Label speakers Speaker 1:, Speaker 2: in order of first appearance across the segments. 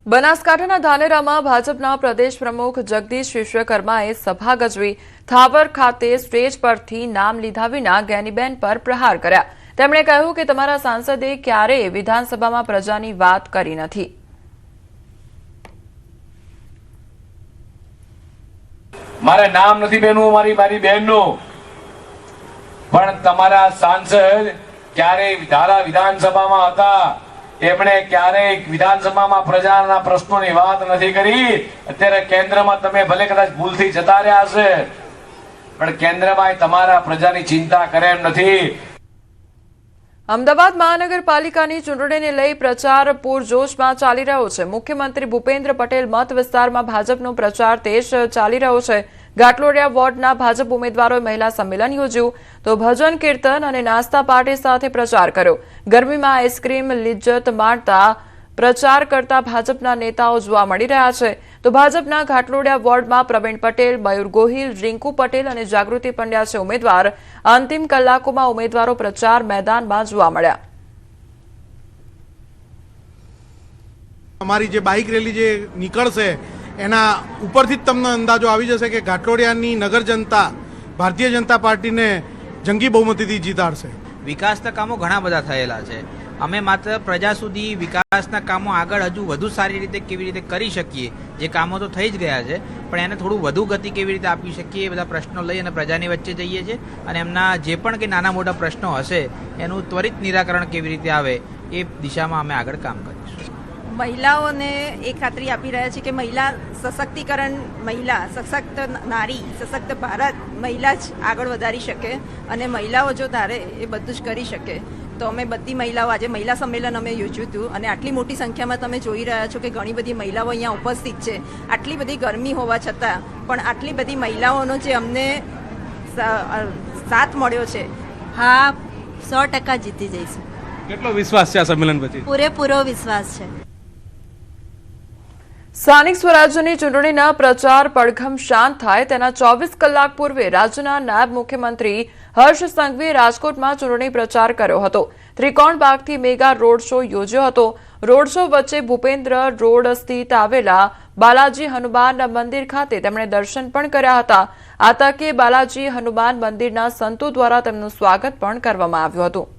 Speaker 1: બનાસકાંઠાના ધાનેરામાં ભાજપના પ્રદેશ પ્રમુખ જગદીશ વિશ્વકર્માએ સભા ગજવી થાવર ખાતે સ્ટેજ પરથી નામ લીધા વિના ગેનીબેન પર પ્રહાર કર્યા। તેમણે કહ્યું કે તમારા સાંસદે ક્યારેય વિધાનસભામાં પ્રજાની વાત કરી નથી।
Speaker 2: મારે નામ નથી બેનું મારી બહેનનું, પણ તમારા સાંસદ ક્યારેય ધારા વિધાનસભામાં હતા, એમણે ક્યારેય વિધાનસભામાં પ્રજાના પ્રશ્નોની વાત નથી કરી। અત્યારે કેન્દ્રમાં તમે ભલે કદાચ ભૂલથી જતા રહ્યા હશે, પણ કેન્દ્રમાં તમારા પ્રજાની ચિંતા કરે એમ નથી।
Speaker 1: અમદાવાદ મહાનગરપાલિકાની ચૂંટણીને લઈ પ્રચાર પૂરજોશમાં ચાલી રહ્યો છે। મુખ્યમંત્રી ભૂપેન્દ્ર પટેલ મત વિસ્તારમાં ભાજપનો પ્રચાર તેજ ચાલી રહ્યો છે। ઘાટલોડિયા વોર્ડના ભાજપ ઉમેદવારોએ મહિલા સંમેલન યોજ્યું તો ભજન કીર્તન અને નાસ્તા પાર્ટી સાથે પ્રચાર કર્યો। ગરમીમાં આઈસ્ક્રીમ લિજ્જત માણતા પ્રચાર કરતા ભાજપના નેતાઓ જોવા મળી રહ્યા છે। તો ભાજપના ઘાટલોડિયા વોર્ડમાં પ્રવીણ પટેલ, મયુર ગોહિલ, રિંકુ પટેલ અને જાગૃતિ પંડ્યા છે ઉમેદવાર। અંતિમ કલાકોમાં ઉમેદવારો પ્રચાર મેદાનમાં જોવા મળ્યા।
Speaker 3: અમારી જે બાઇક રેલી જે નીકળશે એના ઉપરથી જ તમને અંદાજો આવી જશે કે ઘાટલોડિયાની નગર જનતા ભારતીય જનતા પાર્ટીને જંગી બહુમતીથી જીતાડશે।
Speaker 4: વિકાસના કામો ઘણા બધા થયેલા છે। અમે માત્ર પ્રજા સુધી વિકાસના કામો આગળ હજુ વધુ સારી રીતે કેવી રીતે કરી શકીએ, જે કામો તો થઈ જ ગયા છે, પણ એને થોડું વધુ ગતિ કેવી રીતે આપી શકીએ એ બધા પ્રશ્નો લઈ અને પ્રજાની વચ્ચે જઈએ છીએ અને એમના જે પણ કે નાના મોટા પ્રશ્નો હશે એનું ત્વરિત નિરાકરણ કેવી રીતે આવે એ દિશામાં અમે આગળ કામ કરીશું।
Speaker 5: મહિલાઓને એ ખાતરી આપી રહ્યા છે કે મહિલા સશક્તિકરણ, મહિલા સશક્ત નારી, સશક્ત ભારત મહિલા જ આગળ વધારી શકે અને મહિલાઓ જો ધારે એ બધું જ કરી શકે। તો અમે બધી મહિલાઓ આજે મહિલા સંમેલન અમે યોજ્યું હતું અને આટલી મોટી સંખ્યામાં તમે જોઈ રહ્યા છો કે ઘણી બધી મહિલાઓ અહીંયા ઉપસ્થિત છે। આટલી બધી ગરમી હોવા છતાં પણ આટલી બધી મહિલાઓનો જે અમને સાથ મળ્યો છે,
Speaker 6: હા 100% જીતી જઈશું।
Speaker 3: કેટલો વિશ્વાસ છે આ સંમેલન પછી?
Speaker 6: પૂરેપૂરો વિશ્વાસ છે।
Speaker 1: સ્થાનિક સ્વરાજ્યની ચૂંટણીના પ્રચાર પડઘમ શાંત થાય તેના 24 કલાક પૂર્વે રાજ્યના નાયબ મુખ્યમંત્રી હર્ષ સંઘવીએ રાજકોટમાં ચૂંટણી પ્રચાર કર્યો હતો। ત્રિકોણબાગથી મેગા રોડ શો યોજ્યો હતો। રોડ શો વચ્ચે ભૂપેન્દ્ર રોડ સ્થિત આવેલા બાલાજી હનુમાન મંદિર ખાતે તેમણે દર્શન પણ કર્યા હતા। આ તકે બાલાજી હનુમાન મંદિરના સંતો દ્વારા તેમનું સ્વાગત પણ કરવામાં આવ્યું હતું।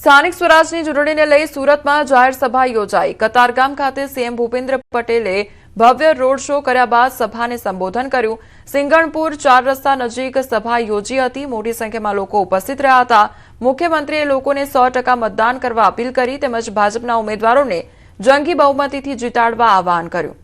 Speaker 1: સ્થાનિક સ્વરાજની ચૂંટણીને લઈ સુરતમાં જાહેર સભા યોજાઈ। કતારગામ ખાતે સીએમ ભૂપેન્દ્ર પટેલે ભવ્ય રોડ શો કર્યા બાદ સભાને સંબોધન કર્યું। સિંગણપુર 4 રસ્તા નજીક સભા યોજી હતી। મોટી સંખ્યામાં લોકો ઉપસ્થિત રહ્યા હતા। મુખ્યમંત્રીએ લોકોને 100% મતદાન કરવા અપીલ કરી તેમજ ભાજપના ઉમેદવારોને જંગી બહુમતીથી જીતાડવા આહવાન કર્યું।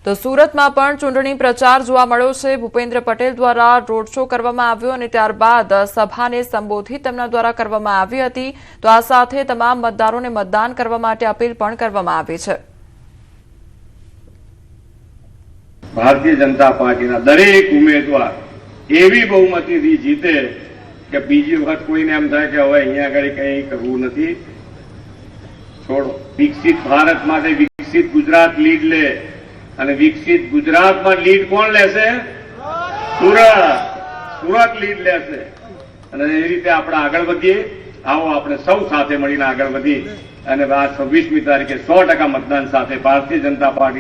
Speaker 1: તો સુરતમાં પણ ચૂંટણી પ્રચાર જોવા મળ્યો છે। ભૂપેન્દ્ર પટેલ દ્વારા રોડ શો કરવામાં આવ્યો અને ત્યારબાદ સભાને સંબોધિત તેમના દ્વારા કરવામાં આવી હતી। તો આ સાથે તમામ મતદારોને મતદાન કરવા માટે અપીલ પણ કરવામાં આવી છે।
Speaker 7: ભારતીય જનતા પાર્ટીના દરેક ઉમેદવાર એવી બહુમતીથી જીતે કે બીજી વખત કોઈને એમ થાય કે હવે અહીંયા આગળ કંઈ કરવું નથી, છોડો। વિકસિત ભારત માટે વિકસિત ગુજરાત લીડ લે અને વિકસિત ગુજરાતમાં લીડ કોણ લેશે? સુરત લીડ લેશે અને એ રીતે આપણે આગળ વધીએ। આવો આપણે સૌ સાથે મળીને આગળ વધી અને આ 26મી તારીખે 100% મતદાન સાથે ભારતીય જનતા પાર્ટી